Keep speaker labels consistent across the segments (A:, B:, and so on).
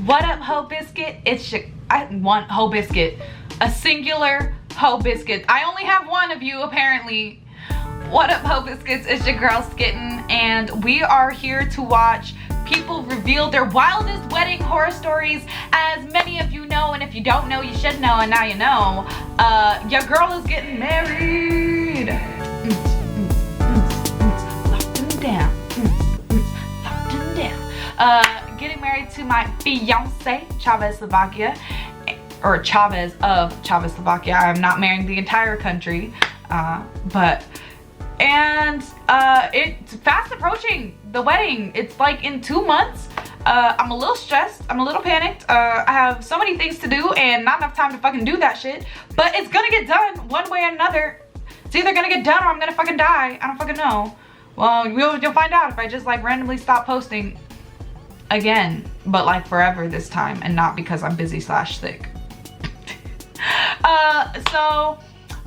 A: What up, Ho Biscuit? It's your, I want Ho Biscuit. A singular Ho Biscuit. I only have one of you, apparently. What up, Ho Biscuits? It's your girl, Skitten, and we are here to watch people reveal their wildest wedding horror stories. As many of you know, and if you don't know, you should know, and now you know. Your girl is getting married. Locked him down. Locked him down. Getting married to my fiance, Czechoslovakia, or Chavez of Czechoslovakia. I am not marrying the entire country, it's fast approaching the wedding. It's like in 2 months. I'm a little stressed. I'm a little panicked. I have so many things to do and not enough time to fucking do that shit. But it's gonna get done one way or another. It's either gonna get done or I'm gonna fucking die. I don't fucking know. Well, you'll find out if I just like randomly stop posting again, but like forever this time, and not because I'm busy / sick.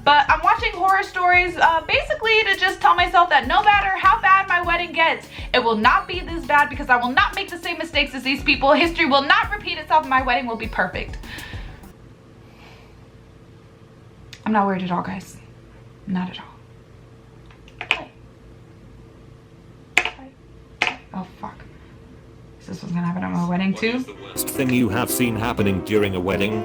A: But I'm watching horror stories basically to just tell myself that no matter how bad my wedding gets, it will not be this bad because I will not make the same mistakes as these people. History will not repeat itself and my wedding will be perfect. I'm not worried at all, guys. Not at all. Oh, fuck. Is this what's gonna happen at my wedding too?
B: What is the worst thing you have seen happening during a wedding?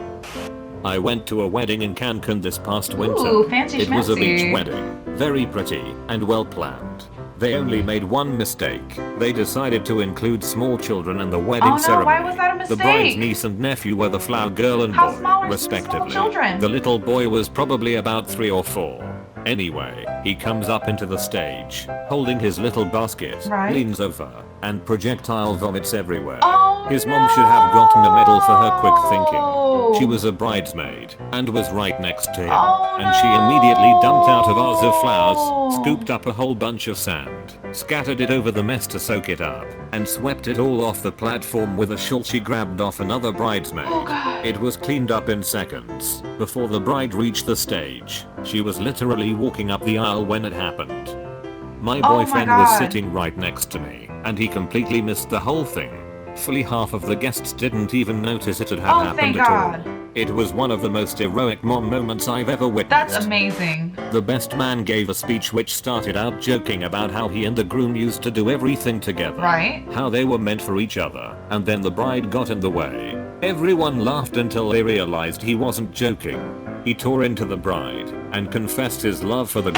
B: I went to a wedding in Cancun this past winter.
A: Ooh, fancy
B: It was a
A: schmancy.
B: beach wedding, very pretty and well planned. They only made one mistake. They decided to include small children in the wedding
A: Oh no,
B: ceremony.
A: why was that a
B: The bride's
A: mistake?
B: niece and nephew were the flower girl and
A: How
B: boy,
A: small are small
B: respectively.
A: children?
B: The little boy was probably about 3 or 4. Anyway, he comes up into the stage, holding his little basket,
A: Right.
B: leans over, and projectile vomits everywhere.
A: Oh,
B: His mom should have gotten a medal for her quick thinking.
A: no.
B: She was a bridesmaid and was right next to him,
A: Oh,
B: and she immediately dumped out a vase of
A: no.
B: flowers, scooped up a whole bunch of sand, scattered it over the mess to soak it up, and swept it all off the platform with a shawl she grabbed off another bridesmaid.
A: Oh, God.
B: It was cleaned up in seconds. Before the bride reached the stage, she was literally walking up the aisle when it happened. My
A: Oh my
B: boyfriend was
A: God.
B: sitting right next to me, and he completely missed the whole thing. Fully half of the guests didn't even notice it had
A: Oh,
B: happened
A: thank
B: at
A: God.
B: all. It was one of the most heroic mom moments I've ever witnessed.
A: That's amazing.
B: The best man gave a speech which started out joking about how he and the groom used to do everything together.
A: Right?
B: How they were meant for each other, and then the bride got in the way. Everyone laughed until they realized he wasn't joking. He tore into the bride and confessed his love for the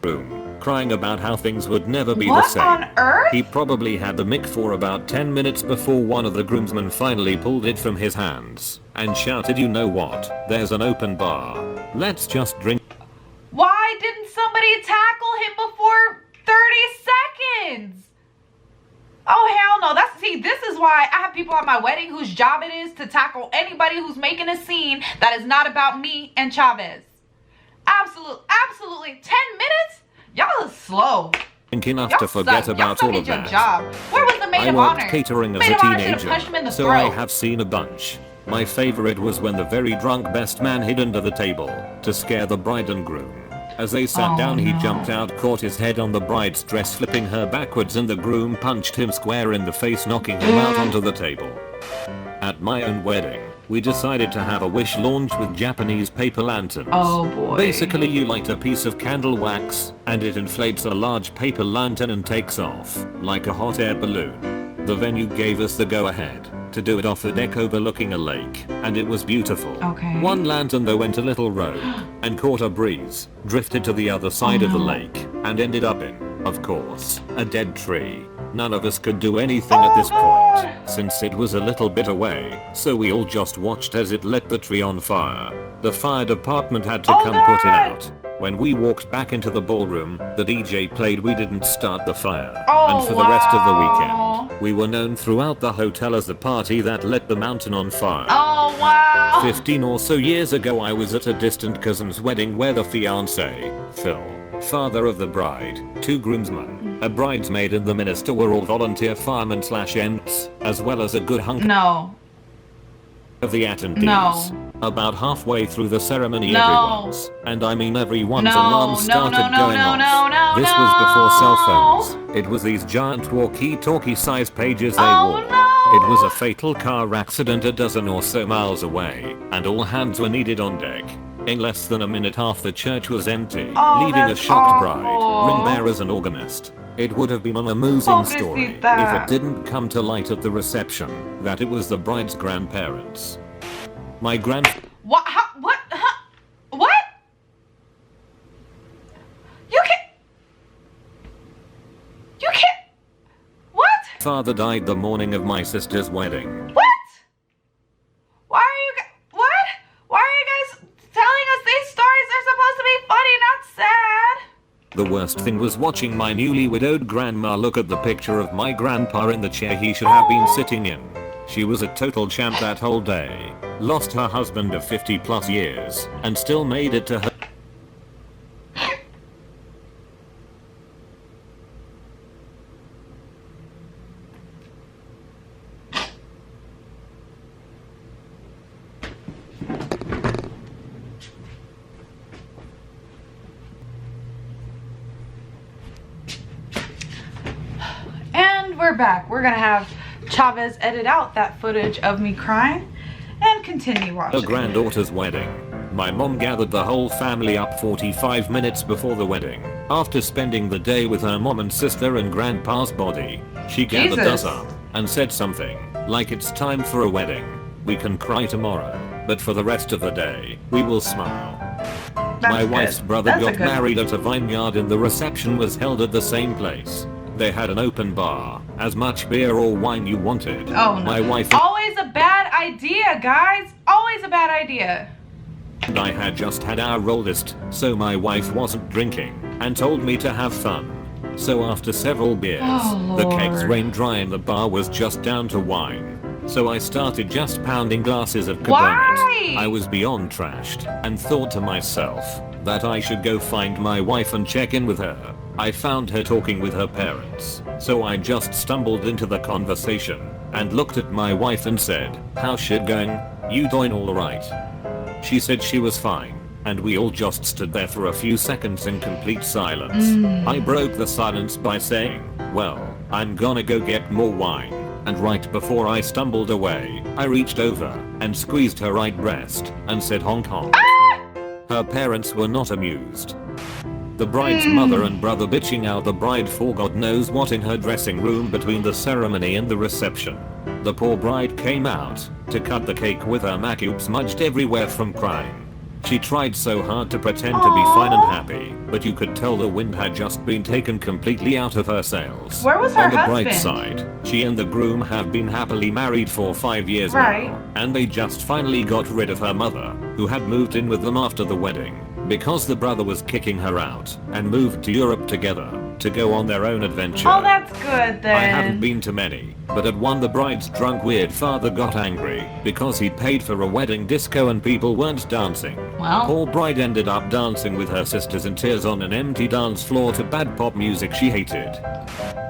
B: groom, crying about how things would never be the
A: What
B: same.
A: on earth?
B: He probably had the mic for about 10 minutes before one of the groomsmen finally pulled it from his hands and shouted, "You know what? There's an open bar. Let's just drink."
A: Why didn't somebody tackle him before 30 seconds? Oh, hell no. This is why I have people at my wedding whose job it is to tackle anybody who's making a scene that is not about me and Chavez. Absolutely. 10 minutes? Y'all are slow.
B: Enough
A: Y'all
B: to forget
A: suck. Y'all
B: about
A: suck
B: all
A: at
B: of
A: your
B: that.
A: job. Where was the maid
B: I
A: of
B: worked
A: honor?
B: catering as
A: Maid
B: a
A: of honor should have
B: teenager,
A: punched him in the
B: so I
A: throat.
B: have seen a bunch. My favorite was when the very drunk best man hid under the table to scare the bride and groom. As they sat
A: Oh,
B: down, he
A: no.
B: jumped out, caught his head on the bride's dress, flipping her backwards, and the groom punched him square in the face, knocking him out onto the table. At my own wedding, we decided to have a wish launch with Japanese paper lanterns.
A: Oh, boy.
B: Basically, you light a piece of candle wax, and it inflates a large paper lantern and takes off, like a hot air balloon. The venue gave us the go-ahead to do it off the deck overlooking a lake, and it was beautiful.
A: Okay.
B: One lantern though went a little rogue, and caught a breeze, drifted to the other side of the lake, and ended up in, of course, a dead tree. None of us could do anything at this point, since it was a little bit away, so we all just watched as it lit the tree on fire. The fire department had to come put it out. When we walked back into the ballroom, the DJ played "We Didn't Start the Fire,"
A: Oh,
B: and for the rest of the
A: wow.
B: weekend, we were known throughout the hotel as the party that lit the mountain on fire.
A: Oh, wow.
B: 15 or so years ago, I was at a distant cousin's wedding where the fiancé, Phil, father of the bride, 2 groomsmen, a bridesmaid and the minister were all volunteer firemen/ents, as well as a good hunk
A: No.
B: of the attendees.
A: No.
B: About halfway through the ceremony,
A: No.
B: everyone's, and I mean everyone's
A: No,
B: alarms
A: no,
B: started
A: no, no,
B: going
A: no,
B: off.
A: no, no,
B: This
A: no.
B: was before cell phones. It was these giant walkie-talkie size pages they
A: Oh,
B: wore.
A: no.
B: It was a fatal car accident a dozen or so miles away, and all hands were needed on deck. In less than a minute half the church was empty, leaving a shocked bride, ring bearers and organist. It would have been an amusing story if it didn't come to light at the reception that it was the bride's grandparents. My
A: What? How? What? Huh? What? You can't. What?
B: Father died the morning of my sister's wedding.
A: What? Why are you what? Why are you guys telling us these stories? They're supposed to be funny, not sad.
B: The worst thing was watching my newly widowed grandma look at the picture of my grandpa in the chair he should have been sitting in. She was a total champ that whole day. Lost her husband of 50 plus years and still made it to her.
A: And we're back. We're gonna have Chavez edit out that footage of me crying and continue watching.
B: Her granddaughter's wedding. My mom gathered the whole family up 45 minutes before the wedding. After spending the day with her mom and sister and grandpa's body, she gathered us up and said something like, "It's time for a wedding. We can cry tomorrow, but for the rest of the day, we will smile." My wife's brother got married at a vineyard and the reception was held at the same place. They had an open bar, as much beer or wine you wanted.
A: Oh no.
B: My wife
A: always a bad idea, guys. Always a bad idea.
B: and I had just had our oldest, so my wife wasn't drinking, and told me to have fun. So after several beers, the kegs rained dry and the bar was just down to wine. So I started just pounding glasses of Cabernet. I was beyond trashed, and thought to myself that I should go find my wife and check in with her. I found her talking with her parents, so I just stumbled into the conversation and looked at my wife and said, "How's shit going? You doing alright?" She said she was fine, and we all just stood there for a few seconds in complete silence. I broke the silence by saying, "Well, I'm gonna go get more wine." And right before I stumbled away, I reached over and squeezed her right breast and said honk honk. Her parents were not amused. The bride's mother and brother bitching out the bride for God knows what in her dressing room between the ceremony and the reception. The poor bride came out to cut the cake with her makeup smudged everywhere from crying. She tried so hard to pretend to be fine and happy, but you could tell the wind had just been taken completely out of her sails.
A: Where was her
B: husband? On the
A: husband?
B: bright side, she and the groom have been happily married for 5 years now, and they just finally got rid of her mother, who had moved in with them after the wedding, because the brother was kicking her out, and moved to Europe together to go on their own adventure.
A: Oh, that's good then.
B: I haven't been to many, but at one the bride's drunk weird father got angry because he paid for a wedding disco and people weren't dancing.
A: Well,
B: Poor bride ended up dancing with her sisters in tears on an empty dance floor to bad pop music she hated.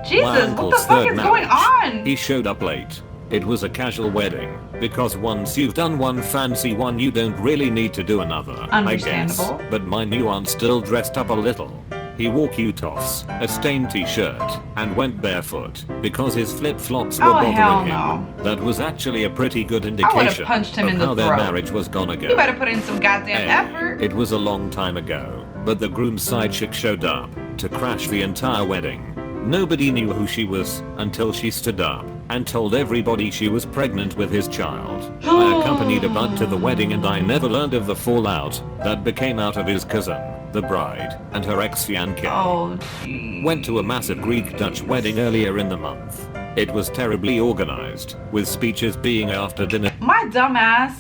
A: Jesus,
B: My
A: what
B: uncle's
A: the fuck
B: third
A: is going
B: marriage,
A: on?
B: he showed up late. It was a casual wedding, because once you've done one fancy one you don't really need to do another, I guess.
A: Understandable.
B: But my new aunt still dressed up a little. He wore Q-toffs, a stained t-shirt, and went barefoot, because his flip-flops were bothering him. That was actually a pretty good indication
A: punched him
B: of
A: in the
B: how their
A: throat.
B: marriage was gonna go.
A: You better put in some goddamn effort.
B: It was a long time ago, but the groom's side chick showed up to crash the entire wedding. Nobody knew who she was until she stood up and told everybody she was pregnant with his child. I accompanied a bud to the wedding and I never learned of the fallout that became out of his cousin, the bride, and her ex-fiancé.
A: Oh, geez.
B: Went to a massive Greek-Dutch wedding earlier in the month. It was terribly organized, with speeches being after dinner.
A: My dumbass,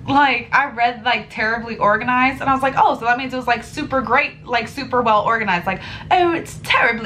A: like, I read, like, terribly organized, and I was like, oh, so that means it was, like, super great, like, super well organized. Like, oh,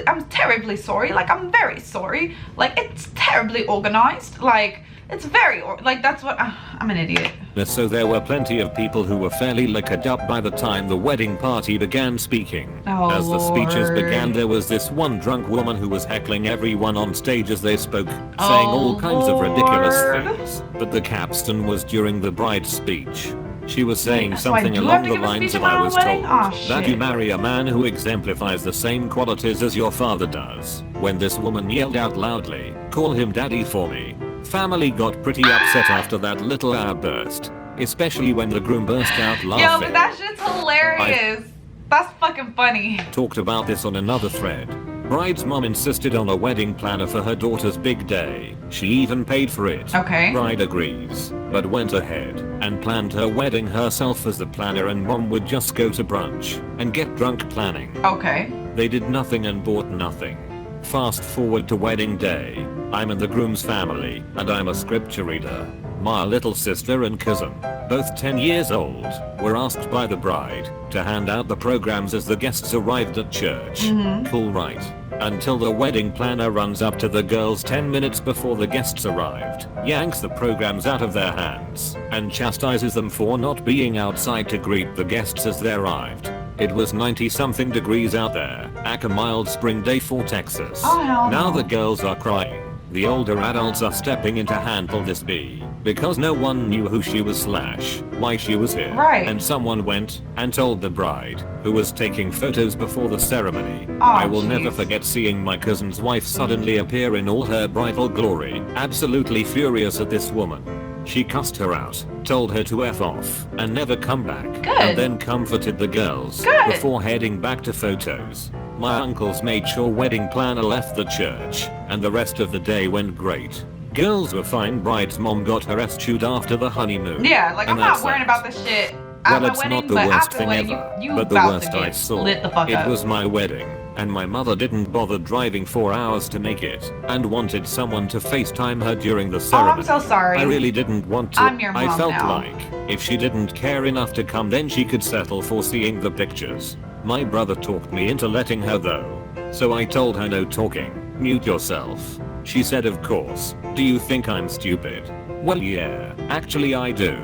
A: I'm terribly sorry. Like, I'm very sorry. Like, it's terribly organized. Like, it's very, like, that's what, I'm an idiot.
B: So there were plenty of people who were fairly liquored up by the time the wedding party began speaking.
A: Oh,
B: as the speeches
A: Lord.
B: began, there was this one drunk woman who was heckling everyone on stage as they spoke, saying all kinds of ridiculous
A: Lord.
B: things. But the capstan was during the bride's speech. She was saying
A: So I
B: something
A: do have
B: along
A: to
B: the
A: give a
B: lines
A: speech
B: of
A: at my
B: I
A: own
B: was
A: wedding?
B: told
A: Aw,
B: that
A: shit.
B: you marry a man who exemplifies the same qualities as your father does. When this woman yelled out loudly, "Call him daddy for me," Family got pretty upset after that little outburst, especially when the groom burst out laughing.
A: Yo, but that shit's hilarious. That's fucking funny.
B: Talked about this on another thread. Bride's mom insisted on a wedding planner for her daughter's big day. She even paid for it.
A: Okay.
B: Bride agrees, but went ahead and planned her wedding herself as the planner, and mom would just go to brunch and get drunk planning.
A: Okay.
B: They did nothing and bought nothing. Fast forward to wedding day. I'm in the groom's family, and I'm a scripture reader. My little sister and cousin, both 10 years old, were asked by the bride to hand out the programs as the guests arrived at church. Cool, right? Until the wedding planner runs up to the girls 10 minutes before the guests arrived, yanks the programs out of their hands, and chastises them for not being outside to greet the guests as they arrived. It was 90-something degrees out there, a mild spring day for Texas.
A: Oh, hell
B: now
A: no.
B: the girls are crying. The older adults are stepping in to handle this bee, because no one knew who she was / why she was here.
A: Right.
B: And someone went and told the bride, who was taking photos before the ceremony.
A: Oh,
B: I will never
A: jeez.
B: forget seeing my cousin's wife suddenly appear in all her bridal glory, absolutely furious at this woman. She cussed her out, told her to F off, and never come back.
A: Good.
B: And then comforted the girls
A: Good.
B: before heading back to photos. My uncles made sure wedding planner left the church, and the rest of the day went great. Girls were fine. Bride's mom got her ass chewed after the honeymoon.
A: Yeah, like I'm
B: And
A: not
B: that's
A: worrying
B: that.
A: about this shit at
B: Well,
A: my
B: it's
A: wedding,
B: not the
A: but
B: worst
A: after the
B: thing
A: wedding,
B: ever,
A: you
B: but the
A: about
B: worst
A: to
B: I
A: get
B: saw.
A: lit the fuck
B: It
A: up.
B: was my wedding, and my mother didn't bother driving 4 hours to make it, and wanted someone to FaceTime her during the
A: Oh,
B: ceremony.
A: I'm so sorry.
B: I really didn't want to.
A: I'm your
B: I
A: mom
B: felt
A: now.
B: like if she didn't care enough to come, then she could settle for seeing the pictures. My brother talked me into letting her though, so I told her no talking. Mute yourself. She said, of course. Do you think I'm stupid? Well, yeah, actually I do.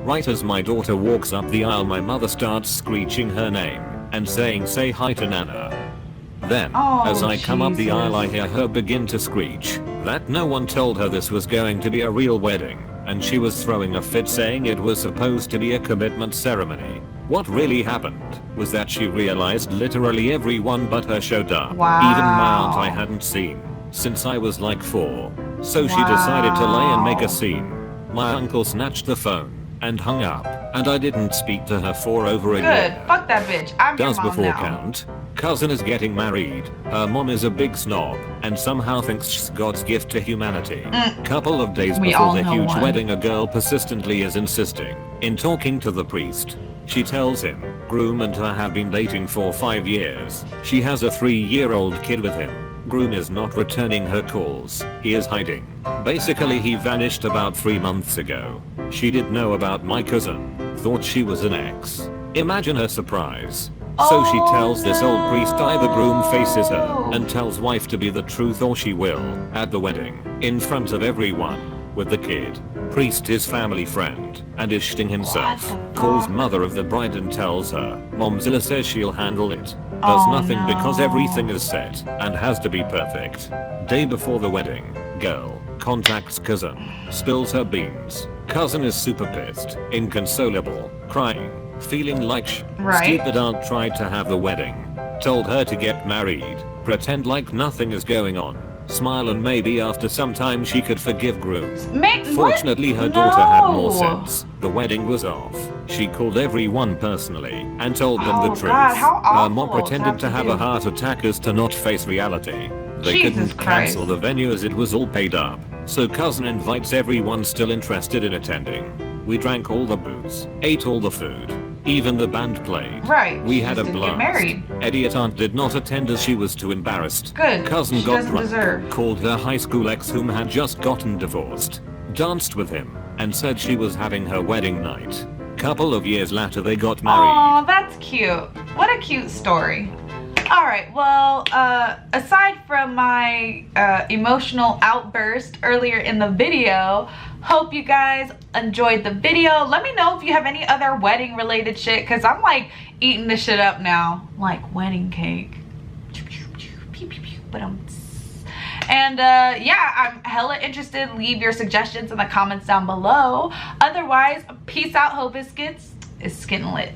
B: Right as my daughter walks up the aisle, my mother starts screeching her name and saying, "Say hi to Nana." Then,
A: Oh,
B: as I come up the
A: Jesus.
B: aisle, I hear her begin to screech that no one told her this was going to be a real wedding, and she was throwing a fit saying it was supposed to be a commitment ceremony. What really happened was that she realized literally everyone but her showed up.
A: Wow.
B: Even my aunt I hadn't seen since I was like 4. So she decided to lay and make
A: Wow.
B: a scene. My uncle snatched the phone and hung up, and I didn't speak to her for over a
A: Good.
B: year.
A: Fuck that bitch. I'm
B: Does
A: your mom
B: before
A: now.
B: count? Cousin is getting married. Her mom is a big snob and somehow thinks she's God's gift to humanity. Couple of days
A: We all
B: before the
A: know
B: huge
A: one.
B: wedding, a girl persistently is insisting in talking to the priest. She tells him, groom and her have been dating for 5 years. She has a 3-year-old kid with him. Groom is not returning her calls. He is hiding. Basically, he vanished about 3 months ago. She didn't know about my cousin. Thought she was an ex. Imagine her surprise. So she tells this old priest either groom faces her and tells wife to be the truth or she will, at the wedding, in front of everyone, with the kid. Priest is family friend, and is shitting himself.
A: What the
B: Calls
A: fuck?
B: mother of the bride and tells her, Momzilla says she'll handle it. Does
A: Oh,
B: nothing because
A: no.
B: everything is set, and has to be perfect. Day before the wedding, girl contacts cousin, spills her beans. Cousin is super pissed, inconsolable, crying, feeling like
A: Right.
B: stupid aunt tried to have the wedding. Told her to get married, pretend like nothing is going on, smile, and maybe after some time she could forgive groom. Fortunately, her daughter had more sense. The wedding was off. She called everyone personally and told them the
A: Oh,
B: truth.
A: God, how
B: Her mom
A: awful to
B: pretended
A: have
B: to
A: to
B: have
A: do.
B: a heart attack as to not face reality. They
A: Jesus
B: couldn't
A: Christ.
B: cancel the venue as it was all paid up. So cousin invites everyone still interested in attending. We drank all the booze, ate all the food, even the band played.
A: Right,
B: We
A: she
B: had a
A: just didn't get
B: blast.
A: married.
B: Idiot aunt did not attend as she was too embarrassed.
A: Good.
B: Cousin
A: She
B: got
A: doesn't
B: drunk,
A: deserve.
B: called her high school ex whom had just gotten divorced, danced with him, and said she was having her wedding night. Couple of years later they got married.
A: Aw, that's cute. What a cute story. Alright, well, aside from my emotional outburst earlier in the video, hope you guys enjoyed the video. Let me know if you have any other wedding related shit, because I'm like eating this shit up now. Like wedding cake. And yeah, I'm hella interested. Leave your suggestions in the comments down below. Otherwise, peace out, Ho Biscuits. It's Skittin' Lit.